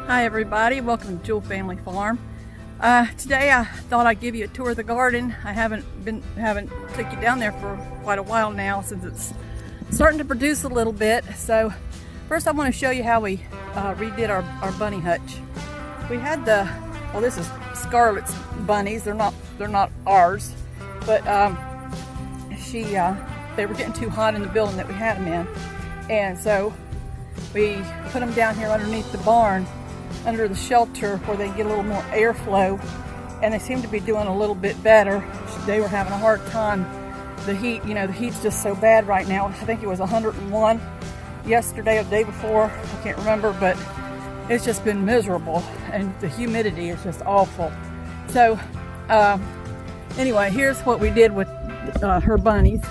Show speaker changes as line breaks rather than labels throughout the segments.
Hi everybody, welcome to Jewell Family Farm. Today I thought I'd give you a tour of the garden. I haven't took you down there for quite a while now since it's starting to produce a little bit. So first I want to show you how we redid our bunny hutch. We had this is Scarlett's bunnies. They're not ours, but they were getting too hot in the building that we had them in, and so we put them down here underneath the barn, under the shelter where they get a little more airflow, and they seem to be doing a little bit better. They were having a hard time. The heat, the heat's just so bad right now. I think it was 101 yesterday or the day before. I can't remember, but it's just been miserable, and the humidity is just awful. So anyway, here's what we did with her bunnies.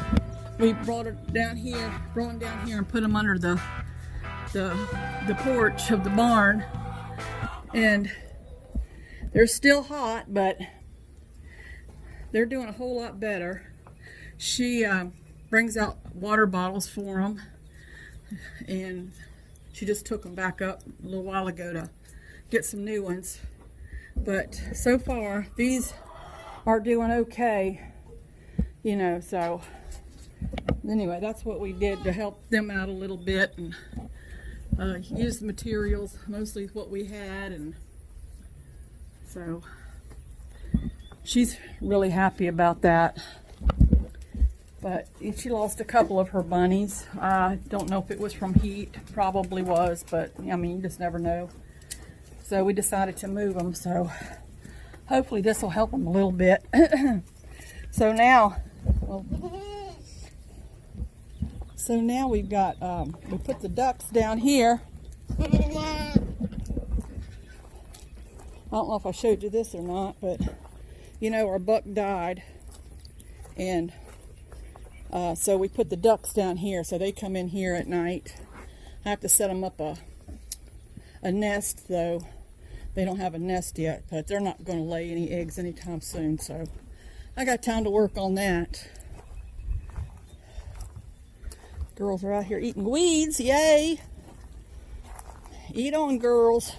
We brought them down here and put them under the porch of the barn, and they're still hot, but they're doing a whole lot better. She brings out water bottles for them, and she just took them back up a little while ago to get some new ones. But so far these are doing okay, so anyway, that's what we did to help them out a little bit, and use the materials, mostly what we had, and so she's really happy about that. But she lost a couple of her bunnies. I don't know if it was from heat, probably was, but I mean, you just never know. So we decided to move them, so hopefully this will help them a little bit. So now we've got, we put the ducks down here. I don't know if I showed you this or not, but our buck died, and so we put the ducks down here, so they come in here at night. I have to set them up a nest, though. They don't have a nest yet, but they're not going to lay any eggs anytime soon, so I got time to work on that. Girls are out here eating weeds, yay! Eat on, girls.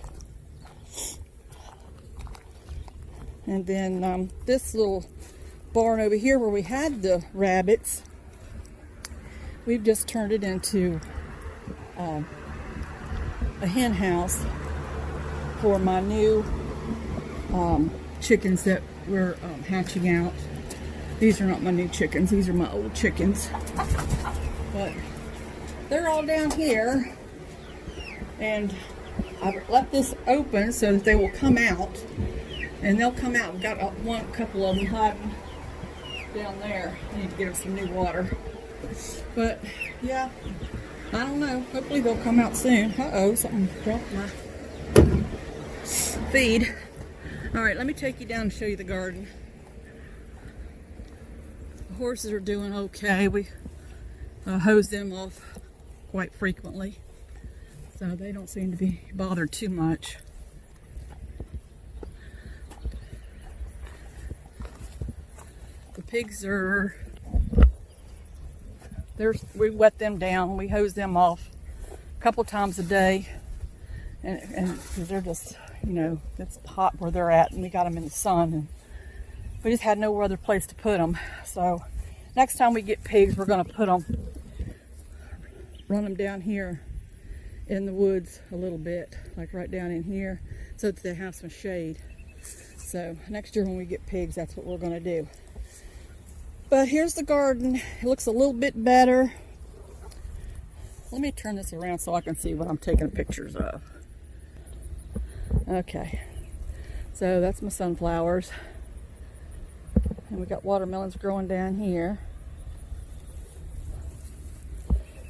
And then this little barn over here where we had the rabbits, we've just turned it into a hen house for my new chickens that we're hatching out. These are not my new chickens, these are my old chickens. But they're all down here, and I've left this open so that they will come out, and they'll come out. We've got a couple of them hiding down there. I need to get them some new water. But yeah, I don't know. Hopefully they'll come out soon. Uh-oh, something dropped my feed. All right, let me take you down and show you the garden. The horses are doing okay. We hose them off quite frequently, so they don't seem to be bothered too much. The pigs we wet them down, we hose them off a couple times a day, and because they're just, it's hot where they're at, and we got them in the sun, and we just had no other place to put them. So next time we get pigs, we're going to run them down here in the woods a little bit, like right down in here, so that they have some shade. So next year when we get pigs, that's what we're going to do. But here's the garden. It looks a little bit better. Let me turn this around so I can see what I'm taking pictures of. Okay, so that's my sunflowers, and we got watermelons growing down here.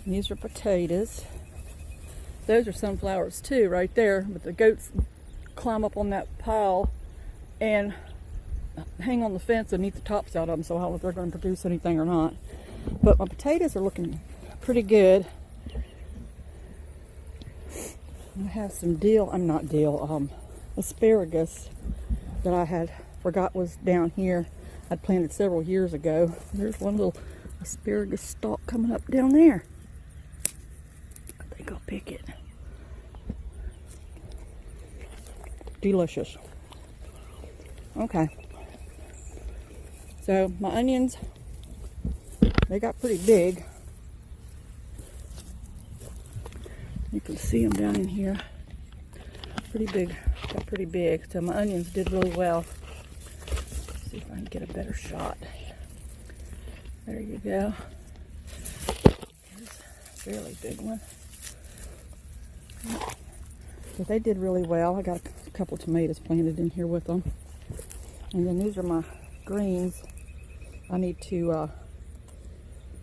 And these are potatoes. Those are sunflowers too, right there. But the goats climb up on that pile and hang on the fence and eat the tops out of them, so I don't know if they're going to produce anything or not. But my potatoes are looking pretty good. I have some asparagus that I forgot was down here. I'd planted several years ago. There's one little asparagus stalk coming up down there. I think I'll pick it. delicious. Okay. So my onions, they got pretty big. You can see them down in here. Pretty big, got pretty big. So my onions did really well. Let's see if I can get a better shot. There you go. Here's a fairly big one. But they did really well. I got a couple tomatoes planted in here with them. And then these are my greens. I need to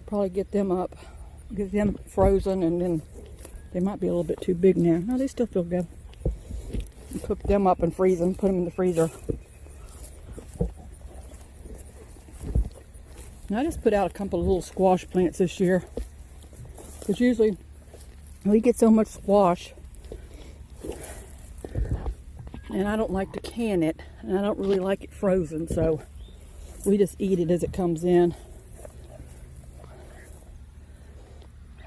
probably get them up, get them frozen, and then they might be a little bit too big now. No, they still feel good. Cook them up and freeze them, put them in the freezer. And I just put out a couple of little squash plants this year. Because usually we get so much squash, and I don't like to can it, and I don't really like it frozen, so we just eat it as it comes in.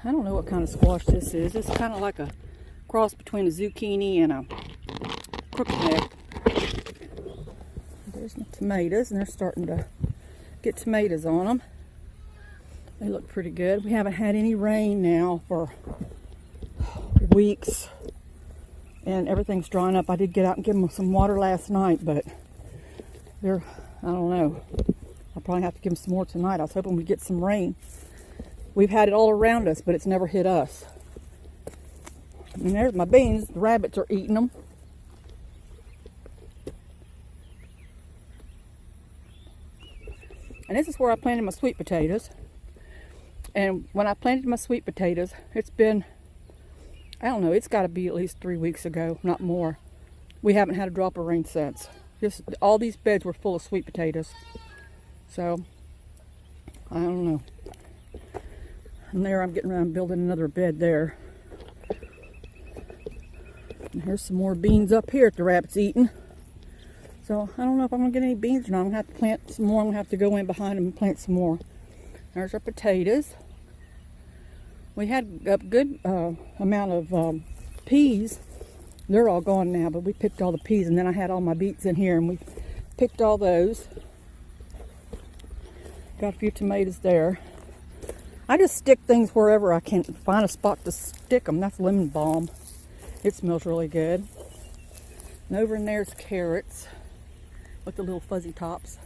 I don't know what kind of squash this is. It's kind of like a cross between a zucchini and a crooked neck. There's the tomatoes, and they're starting to get tomatoes on them. They look pretty good. We haven't had any rain now for weeks, and everything's drying up. I did get out and give them some water last night, but they're, I don't know. I'll probably have to give them some more tonight. I was hoping we'd get some rain. We've had it all around us, but it's never hit us. And there's my beans. The rabbits are eating them. And this is where I planted my sweet potatoes. And when I planted my sweet potatoes, it's been, I don't know, it's got to be at least 3 weeks ago, not more. We haven't had a drop of rain since. Just all these beds were full of sweet potatoes. So, I don't know. And there I'm getting around building another bed there. And here's some more beans up here that the rabbit's eating. So I don't know if I'm going to get any beans or not. I'm going to have to plant some more. I'm going to have to go in behind them and plant some more. There's our potatoes. We had a good amount of peas. They're all gone now, but we picked all the peas. And then I had all my beets in here, and we picked all those. Got a few tomatoes there. I just stick things wherever I can find a spot to stick them. That's lemon balm. It smells really good. And over in there's carrots with the little fuzzy tops.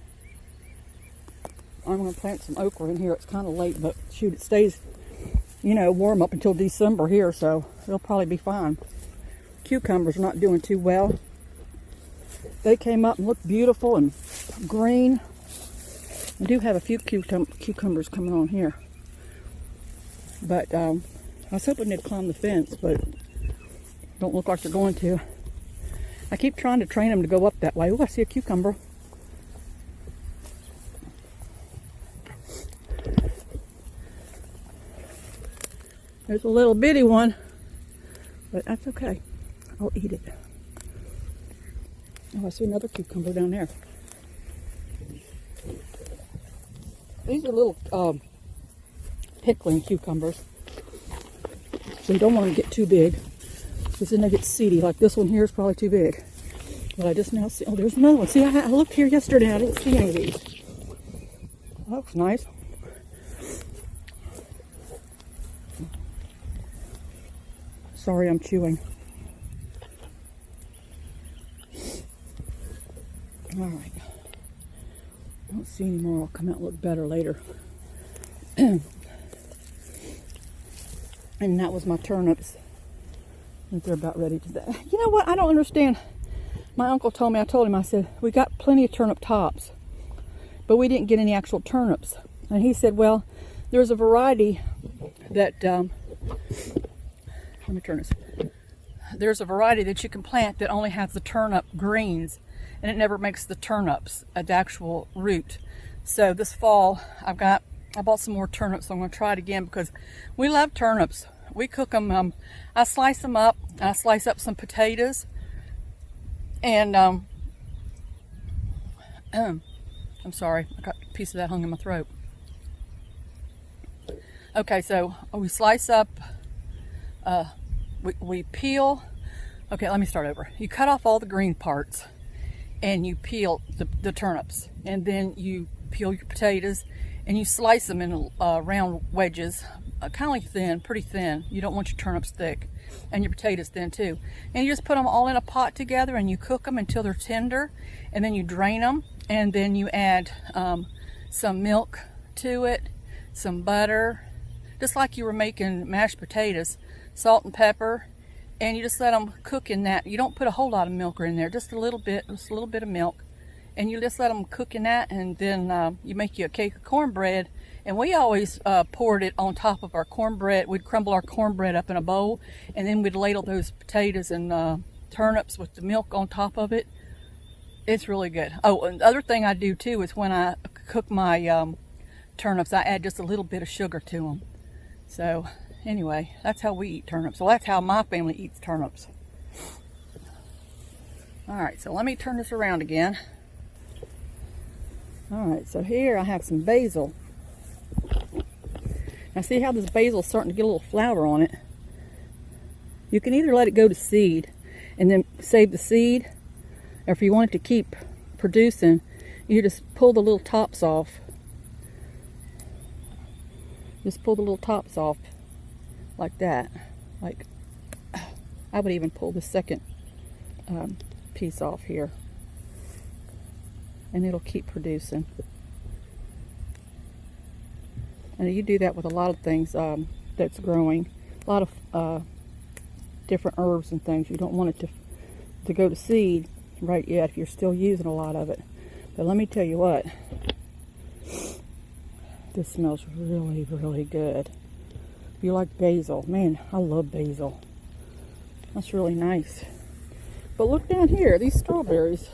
I'm going to plant some okra in here. It's kind of late, but shoot, it stays, you know, warm up until December here, so it'll probably be fine. Cucumbers are not doing too well. They came up and looked beautiful and green. I do have a few cucumbers coming on here. But I was hoping they'd climb the fence, but don't look like they're going to. I keep trying to train them to go up that way. Oh, I see a cucumber. There's a little bitty one, but that's okay. I'll eat it. Oh, I see another cucumber down there. These are little pickling cucumbers. So you don't want to get too big, because then they get seedy. Like this one here is probably too big. But I just now see, oh, there's another one. See, I looked here yesterday and I didn't see any of these. That looks nice. Sorry, I'm chewing. All right. I don't see any more. I'll come out and look better later. And that was my turnips. I think they're about ready to die. You know what? I don't understand. My uncle told me, I told him, I said, we got plenty of turnip tops, but we didn't get any actual turnips. And he said, well, there's a variety that, let me turn this. There's a variety that you can plant that only has the turnip greens, and it never makes the turnips, the actual root. So this fall, I bought some more turnips, so I'm going to try it again because we love turnips. We cook them, I slice them up, and I slice up some potatoes, and I'm sorry, I got a piece of that hung in my throat. Okay, so we slice up, we peel Okay, let me start over. You cut off all the green parts and you peel the turnips, and then you peel your potatoes and you slice them in round wedges, kind of like thin, pretty thin. You don't want your turnips thick, and your potatoes thin too. And you just put them all in a pot together and you cook them until they're tender, and then you drain them, and then you add some milk to it, some butter, just like you were making mashed potatoes, salt and pepper, and you just let them cook in that. You don't put a whole lot of milk in there, just a little bit of milk, and you just let them cook in that, and then you make you a cake of cornbread. And we always poured it on top of our cornbread. We'd crumble our cornbread up in a bowl, and then we'd ladle those potatoes and turnips with the milk on top of it. It's really good. Oh, and the other thing I do too is when I cook my turnips, I add just a little bit of sugar to them. So anyway, that's how we eat turnips. Well, that's how my family eats turnips. All right, so let me turn this around again. All right, so here I have some basil. Now see how this basil is starting to get a little flour on it? You can either let it go to seed and then save the seed, or if you want it to keep producing, you just pull the little tops off. Just pull the little tops off like that. Like, I would even pull the second piece off here, and it'll keep producing. And you do that with a lot of things that's growing. A lot of different herbs and things. You don't want it to go to seed right yet if you're still using a lot of it. But let me tell you what, this smells really, really good. If you like basil, man, I love basil. That's really nice. But look down here, these strawberries.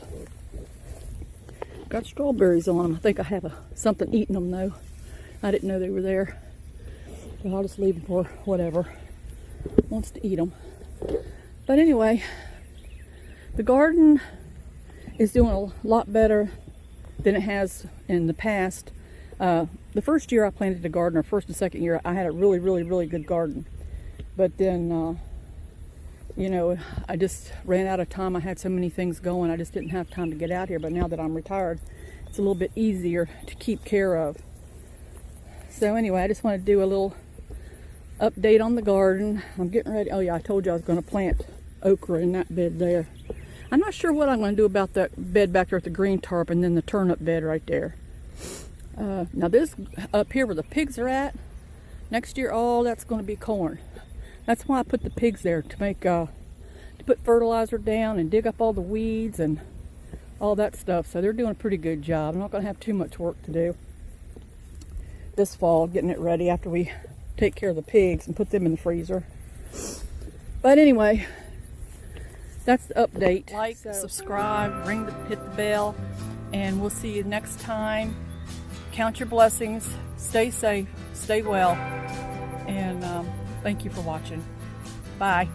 Got strawberries on them. I think I have something eating them though. I didn't know they were there. But I'll just leave them for whatever wants to eat them. But anyway, the garden is doing a lot better than it has in the past. The first year I planted a garden, or first and second year, I had a really, really, really good garden. But then, you know, I just ran out of time. I had so many things going. I just didn't have time to get out here. But now that I'm retired, it's a little bit easier to keep care of. So anyway, I just want to do a little update on the garden. I'm getting ready. Oh yeah, I told you I was going to plant okra in that bed there. I'm not sure what I'm going to do about that bed back there with the green tarp and then the turnip bed right there. Now this up here where the pigs are at, next year all that's going to be corn. That's why I put the pigs there, to make to put fertilizer down and dig up all the weeds and all that stuff. So they're doing a pretty good job. I'm not going to have too much work to do this fall, getting it ready after we take care of the pigs and put them in the freezer. But anyway, that's the update. Like, subscribe, hit the bell, and we'll see you next time. Count your blessings, stay safe, stay well, and thank you for watching. Bye.